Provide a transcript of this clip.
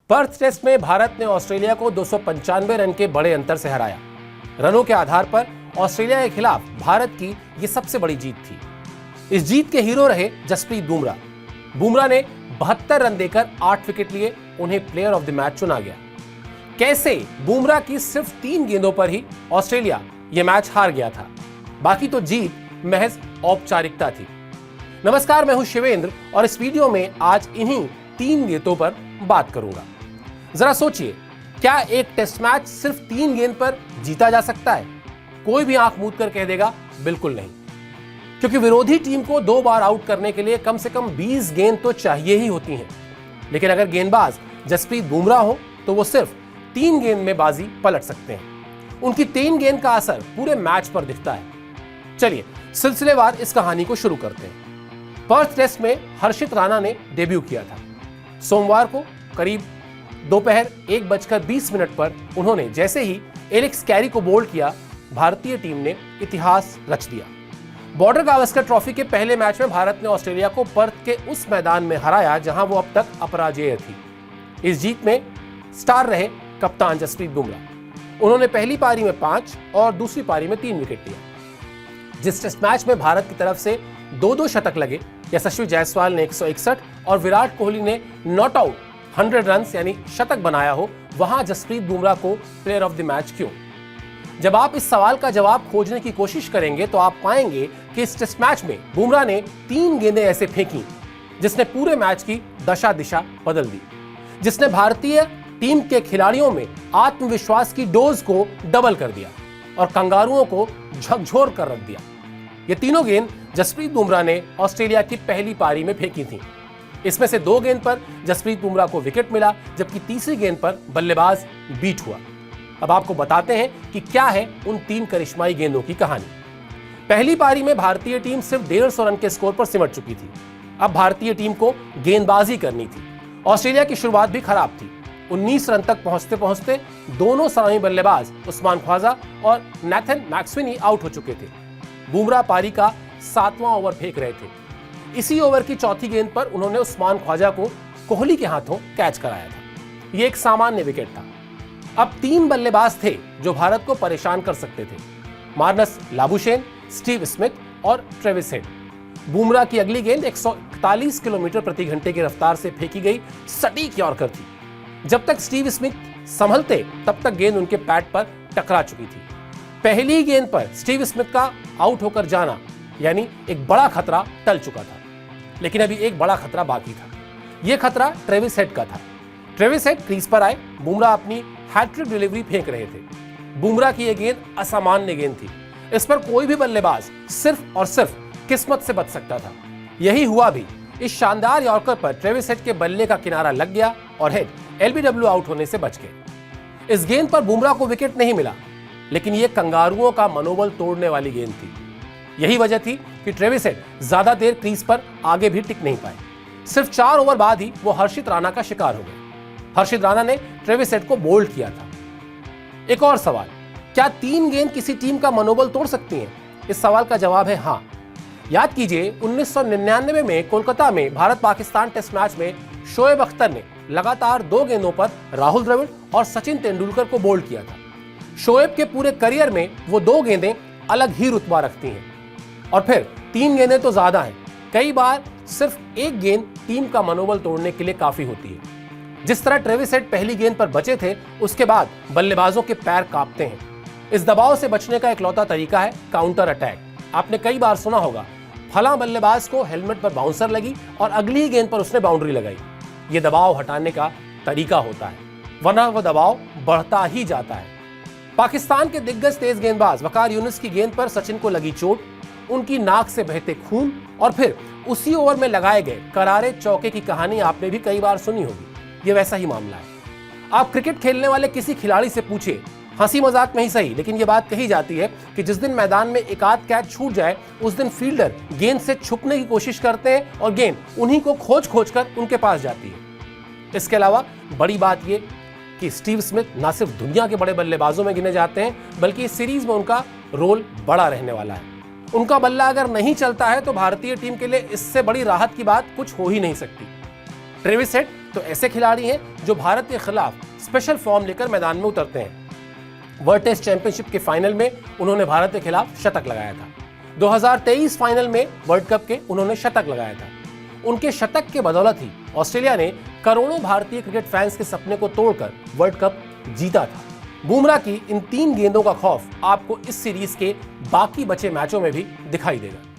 Perth test में भारत ने Australia को 295 रन के बड़े अंतर से हराया। रनों के आधार पर ऑस्ट्रेलिया के खिलाफ भारत की यह सबसे बड़ी जीत थी। इस जीत के हीरो रहे जसप्रीत बुमराह। बुमराह ने 72 रन देकर 8 विकेट लिए, उन्हें प्लेयर ऑफ द मैच चुना गया। कैसे बुमराह की सिर्फ 3 गेंदों पर ही ऑस्ट्रेलिया यह मैच हार गया था, बाकी तो जीत महज औपचारिकता थी। नमस्कार, मैं हूं शिवेंद्र और इस वीडियो में आज इन्हीं 3 गेंदों पर बात करूंगा। जरा सोचिए, क्या एक टेस्ट मैच सिर्फ 3 गेंद पर जीता जा सकता है? कोई भी आंख मूंद कर कह देगा बिल्कुल नहीं, क्योंकि विरोधी टीम को 2 बार आउट करने के लिए कम से कम 20 गेंद तो चाहिए ही होती हैं। लेकिन अगर गेंदबाज जसप्रीत बुमराह हो तो वो सिर्फ 3 गेंद में बाजी पलट सकते हैं। उनकी 3 गेंद का असर पूरे मैच पर दिखता है। चलिए सिलसिलेवार इस कहानी को शुरू करते हैं। पर्थ टेस्ट में हर्षित राणा ने डेब्यू किया था। सोमवार को करीब दोपहर 1:20 पर उन्होंने जैसे ही एलेक्स कैरी को बोल्ड किया, भारतीय टीम ने इतिहास रच दिया। बॉर्डर गावस्कर ट्रॉफी के पहले मैच में भारत ने ऑस्ट्रेलिया को पर्थ के उस मैदान में हराया जहां वो अब तक अपराजेय थी। इस जीत में स्टार रहे कप्तान जसप्रीत बुमराह। उन्होंने पहली पारी में 5 और दूसरी पारी में 3 विकेट लिया। जिस टेस्ट मैच में भारत की तरफ से 2-2 शतक लगे, यशस्वी जायसवाल ने 161 और विराट कोहली ने नॉट आउट 100 रन यानी शतक बनाया हो, वहां जसप्रीत बुमराह को प्लेयर ऑफ द मैच क्यों? जब आप इस सवाल का जवाब खोजने की कोशिश करेंगे तो आप पाएंगे कि इस टेस्ट मैच में बुमराह ने 3 गेंदें ऐसे फेंकी जिसने पूरे मैच की दशा दिशा बदल दी, जिसने भारतीय टीम के खिलाड़ियों में आत्मविश्वास की डोज को डबल कर दिया और कंगारुओं को झकझोर कर रख दिया। ये तीनों गेंद जसप्रीत बुमराह ने ऑस्ट्रेलिया की पहली पारी में फेंकी थी। इसमें से 2 गेंद पर जसप्रीत बुमराह को विकेट मिला, जबकि तीसरी गेंद पर बल्लेबाज बीट हुआ। अब आपको बताते हैं कि क्या है उन 3 करिश्माई गेंदों की कहानी। पहली पारी में भारतीय टीम सिर्फ 150 रन के स्कोर पर सिमट चुकी थी। अब भारतीय टीम को गेंदबाजी करनी थी। ऑस्ट्रेलिया की शुरुआत भी खराब थी। 19 रन तक पहुंचते पहुंचते दोनों सलामी बल्लेबाज उस्मान ख्वाजा और नेथन मैक्सवेनी आउट हो चुके थे। बुमराह पारी का 7वां ओवर फेंक रहे थे। इसी ओवर की चौथी गेंद पर उन्होंने उस्मान ख्वाजा को कोहली के हाथों कैच कराया था। यह एक सामान्य विकेट था। अब 3 बल्लेबाज थे जो भारत को परेशान कर सकते थे: मार्नस लाबुशेन, स्टीव स्मिथ और ट्रेविस हेड। बुमराह की अगली गेंद 141 किलोमीटर प्रति घंटे की रफ्तार से फेंकी गई सटीक यॉर्कर थी। जब तक स्टीव स्मिथ संभलते तब तक गेंद उनके पैड पर टकरा चुकी थी। पहली गेंद पर स्टीव स्मिथ का आउट होकर जाना यानी एक बड़ा खतरा टल चुका था, लेकिन अभी एक बड़ा खतरा बाकी था। यह खतरा ट्रेविस हेड का था। ट्रेविस हेड क्रीज पर आए। बुमराह अपनी हैट्रिक डिलीवरी फेंक रहे थे। बुमराह की यह गेंद असामान्य गेंद थी। इस पर कोई भी बल्लेबाज सिर्फ और सिर्फ किस्मत से बच सकता था। यही हुआ भी। इस शानदार यॉर्कर पर ट्रेविस हेड के बल्ले का किनारा लग गया और हेड एलबीडब्ल्यू आउट होने से बच गए। इस गेंद पर बुमराह को विकेट नहीं मिला, लेकिन यह कंगारुओं का मनोबल तोड़ने वाली गेंद थी। यही वजह थी कि ट्रेविस हेड ज्यादा देर क्रीज पर आगे भी टिक नहीं पाए। सिर्फ 4 ओवर बाद ही वो हर्षित राणा का शिकार हो गए। हर्षित राणा ने ट्रेविस हेड को बोल्ड किया था। एक और सवाल, क्या 3 गेंद किसी टीम का मनोबल तोड़ सकती हैं? इस सवाल का जवाब है हाँ। याद कीजिए, 1999 में कोलकाता में भारत पाकिस्तान टेस्ट मैच में शोएब अख्तर ने लगातार 2 गेंदों पर राहुल द्रविड़ और सचिन तेंदुलकर को बोल्ड किया था। शोएब के पूरे करियर में वो 2 गेंदें अलग ही रुतबा रखती हैं, और फिर 3 गेंदें तो ज्यादा हैं। कई बार सिर्फ 1 गेंद टीम का मनोबल तोड़ने के लिए काफी होती है। जिस तरह ट्रेविस हेड पहली गेंद पर बचे थे, उसके बाद बल्लेबाजों के पैर कांपते हैं। इस दबाव से बचने का इकलौता तरीका है काउंटर अटैक। आपने कई बार सुना होगा, फला बल्लेबाज को हेलमेट पर बाउंसर लगी और अगली ही गेंद पर उसने बाउंड्री लगाई। यह दबाव हटाने का तरीका होता है, वरना वह दबाव बढ़ता ही जाता है। पाकिस्तान के दिग्गज तेज गेंदबाज वकार यूनुस की गेंद पर सचिन को लगी चोट, उनकी नाक से बहते खून और फिर उसी ओवर में लगाए गए करारे चौके की कहानी आपने भी कई बार सुनी होगी। यह वैसा ही मामला है। आप क्रिकेट खेलने वाले किसी खिलाड़ी से पूछिए, हंसी मजाक में ही सही, लेकिन यह बात कही जाती है कि जिस दिन मैदान में एक आध कैच छूट जाए, उस दिन फील्डर गेंद से छुपने की कोशिश करते हैं और गेंद उन्हीं को खोज खोज कर उनके पास जाती है। इसके अलावा बड़ी बात यह कि स्टीव स्मिथ न सिर्फ दुनिया के बड़े बल्लेबाजों में गिने जाते हैं, बल्कि इस सीरीज में उनका रोल बड़ा रहने वाला है। उनका बल्ला अगर नहीं चलता है तो भारतीय टीम के लिए इससे बड़ी राहत की बात कुछ हो ही नहीं सकती। ट्रेविस हेड तो ऐसे खिलाड़ी हैं जो भारत के खिलाफ स्पेशल फॉर्म लेकर मैदान में उतरते हैं। वर्ल्ड टेस्ट चैंपियनशिप के फाइनल में उन्होंने भारत के खिलाफ शतक लगाया था। 2023 फाइनल में वर्ल्ड कप के उन्होंने शतक लगाया था। उनके शतक के बदौलत ही ऑस्ट्रेलिया ने करोड़ों भारतीय क्रिकेट फैंस के सपने को तोड़कर वर्ल्ड कप जीता था। बुमराह की इन 3 गेंदों का खौफ आपको इस सीरीज के बाकी बचे मैचों में भी दिखाई देगा।